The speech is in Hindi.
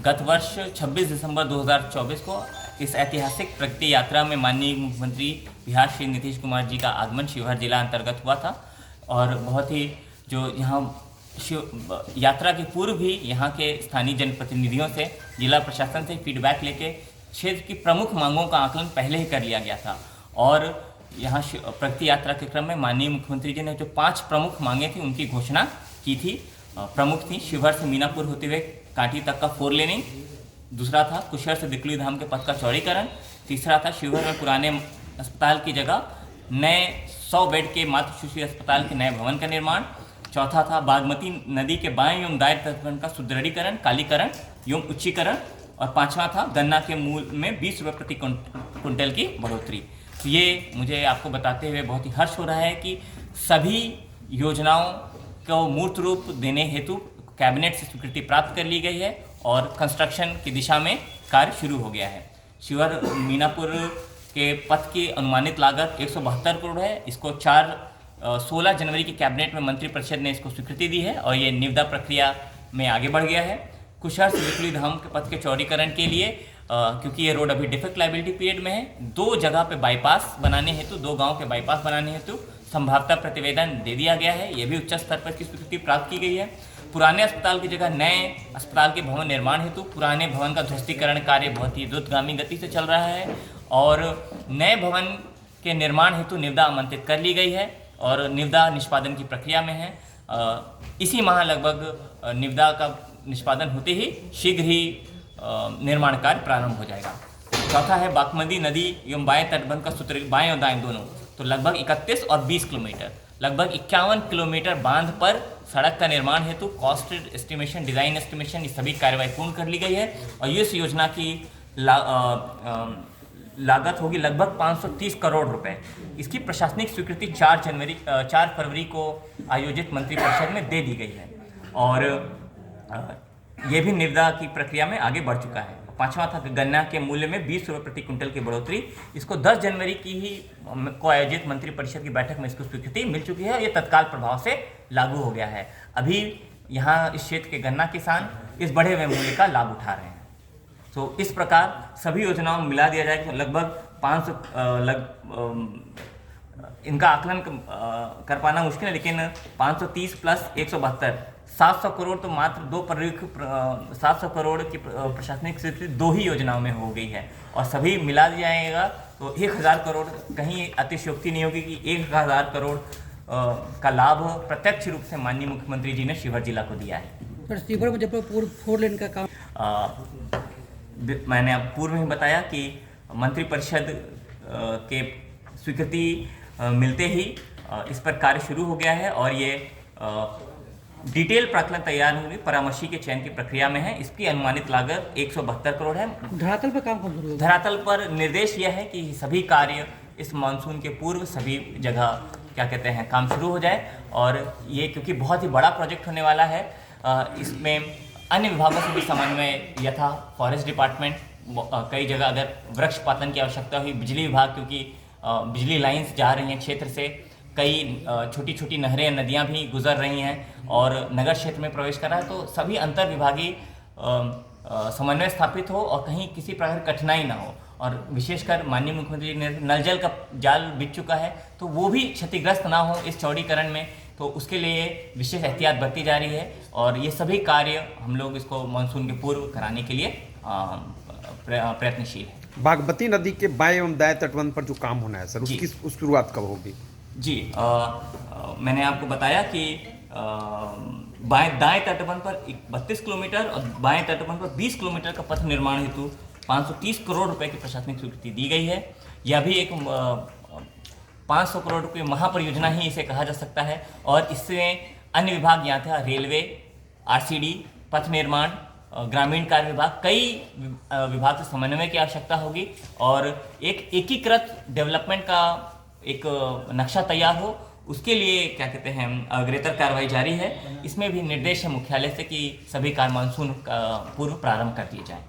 गत वर्ष 26 दिसंबर 2024 को इस ऐतिहासिक प्रगति यात्रा में माननीय मुख्यमंत्री बिहार श्री नीतीश कुमार जी का आगमन शिवहर जिला अंतर्गत हुआ था। और बहुत ही जो यहाँ यात्रा के पूर्व भी यहाँ के स्थानीय जनप्रतिनिधियों से, जिला प्रशासन से फीडबैक लेके क्षेत्र की प्रमुख मांगों का आकलन पहले ही कर लिया गया था। और यहाँ प्रगति यात्रा के क्रम में माननीय मुख्यमंत्री जी ने जो 5 प्रमुख मांगे थी उनकी घोषणा की थी। प्रमुख थी शिवहर से मीनापुर होते हुए कांटी तक का 4 लेनिंग, दूसरा था कुशहर से दिकली धाम के पथ का चौड़ीकरण, तीसरा था शिवहर में पुराने अस्पताल की जगह नए 100 बेड के मातृ शिशु अस्पताल के नए भवन का निर्माण, चौथा था बागमती नदी के बाएं एवं दाएं तटबंध का सुदृढ़ीकरण, कालीकरण एवं उच्चीकरण, और पांचवा था गन्ना के मूल में 20 रुपये प्रति कुंटल की बढ़ोतरी। तो ये मुझे आपको बताते हुए बहुत ही हर्ष हो रहा है कि सभी योजनाओं को मूर्त रूप देने हेतु कैबिनेट से स्वीकृति प्राप्त कर ली गई है और कंस्ट्रक्शन की दिशा में कार्य शुरू हो गया है। शिवहर मीनापुर के पथ की अनुमानित लागत 172 करोड़ है। इसको 16 जनवरी की कैबिनेट में मंत्री परिषद ने इसको स्वीकृति दी है और ये निविदा प्रक्रिया में आगे बढ़ गया है। कुशहर से दिकली धाम के पथ के चौड़ीकरण के लिए क्योंकि ये रोड अभी डिफेक्ट लाइबिलिटी पीरियड में है, 2 जगह पे बाईपास बनाने हेतु, 2 गांव के बाईपास बनाने हेतु संभाव्यता प्रतिवेदन दे दिया गया है। ये भी उच्च स्तर पर इसकी स्वीकृति प्राप्त की गई है। पुराने अस्पताल की जगह नए अस्पताल के भवन निर्माण हेतु पुराने भवन का ध्वस्तीकरण कार्य बहुत ही द्रुतगामी गति से चल रहा है और नए भवन के निर्माण हेतु निविदा आमंत्रित कर ली गई है और निविदा निष्पादन की प्रक्रिया में है। इसी माह लगभग निविदा का निष्पादन होते ही शीघ्र ही निर्माण कार्य प्रारंभ हो जाएगा। चौथा है बागमती नदी एवं बाएं तटबंध का सूत्र, बाएं और दाएं दोनों, तो लगभग 31 और 20 किलोमीटर, लगभग 51 किलोमीटर बांध पर सड़क का निर्माण हेतु कॉस्ट एस्टिमेशन, डिज़ाइन एस्टिमेशन, ये सभी कार्रवाई पूर्ण कर ली गई है और इस योजना की लागत होगी लगभग 530 करोड़ रुपए। इसकी प्रशासनिक स्वीकृति 4 फरवरी को आयोजित मंत्री परिषद में दे दी गई है और ये भी निविदा की प्रक्रिया में आगे बढ़ चुका है। पांचवा था गन्ना के मूल्य में 20 रुपये प्रति कुंटल की बढ़ोतरी। इसको 10 जनवरी की ही को आयोजित मंत्री परिषद की बैठक में इसको स्वीकृति मिल चुकी है और ये तत्काल प्रभाव से लागू हो गया है। अभी यहाँ इस क्षेत्र के गन्ना किसान इस बढ़े हुए मूल्य का लाभ उठा रहे हैं। तो इस प्रकार सभी योजनाओं में मिला दिया जाए तो लगभग 500 इनका आकलन कर पाना मुश्किल है, लेकिन 530 प्लस 172 700 करोड़ तो मात्र 700 करोड़ की प्रशासनिक स्वीकृति 2 ही योजनाओं में हो गई है और सभी मिला दिया जाएगा तो 1000 करोड़, कहीं अतिशयोक्ति नहीं होगी कि 1000 करोड़ का लाभ प्रत्यक्ष रूप से माननीय मुख्यमंत्री जी ने शिवहर जिला को दिया है। सर, शिवहर मुजफ्फरपुर 4 लेन का काम मैंने अब पूर्व में बताया कि मंत्री परिषद के स्वीकृति मिलते ही इस पर कार्य शुरू हो गया है और ये डिटेल प्राक्कलन तैयार होगी, परामर्शी के चयन की प्रक्रिया में है। इसकी अनुमानित लागत 172 करोड़ है। धरातल पर काम कब शुरू होगा? धरातल पर निर्देश यह है कि सभी कार्य इस मानसून के पूर्व सभी जगह क्या कहते हैं काम शुरू हो जाए और ये क्योंकि बहुत ही बड़ा प्रोजेक्ट होने वाला है, इसमें अन्य विभागों से भी समन्वय यथा फॉरेस्ट डिपार्टमेंट, कई जगह अगर वृक्ष पातन की आवश्यकता हुई, बिजली विभाग क्योंकि बिजली लाइंस जा रही हैं क्षेत्र से, कई छोटी छोटी नहरें नदियां भी गुजर रही हैं और नगर क्षेत्र में प्रवेश कर रहा है, तो सभी अंतर विभागीय समन्वय स्थापित हो और कहीं किसी प्रकार की कठिनाई ना हो। और विशेषकर माननीय मुख्यमंत्री ने नल जल का जाल बिछ चुका है तो वो भी क्षतिग्रस्त ना हो इस चौड़ीकरण में, तो उसके लिए विशेष एहतियात बरती जा रही है और ये सभी कार्य हम लोग इसको मानसून के पूर्व कराने के लिए प्रयत्नशील है। बागमती नदी के बाएं एवं दाएं तटबंध पर जो काम होना है सर, उसकी शुरुआत कब होगी? जी मैंने आपको बताया कि दाएं तटबंध पर 32 किलोमीटर और बाएं तटबंध पर 20 किलोमीटर का पथ निर्माण हेतु 530 करोड़ रुपए की प्रशासनिक स्वीकृति दी गई है। यह भी एक 500 करोड़ रुपये महापरियोजना ही इसे कहा जा सकता है और इसमें अन्य विभाग यहाँ था, रेलवे, आरसीडी, पथ निर्माण, ग्रामीण कार्य विभाग, कई विभाग से समन्वय की आवश्यकता होगी और एक एकीकृत डेवलपमेंट का एक नक्शा तैयार हो, उसके लिए क्या कहते हैं अग्रेतर कार्रवाई जारी है। इसमें भी निर्देश है मुख्यालय से कि सभी कार्य मानसून का पूर्व प्रारंभ कर दिए जाएं।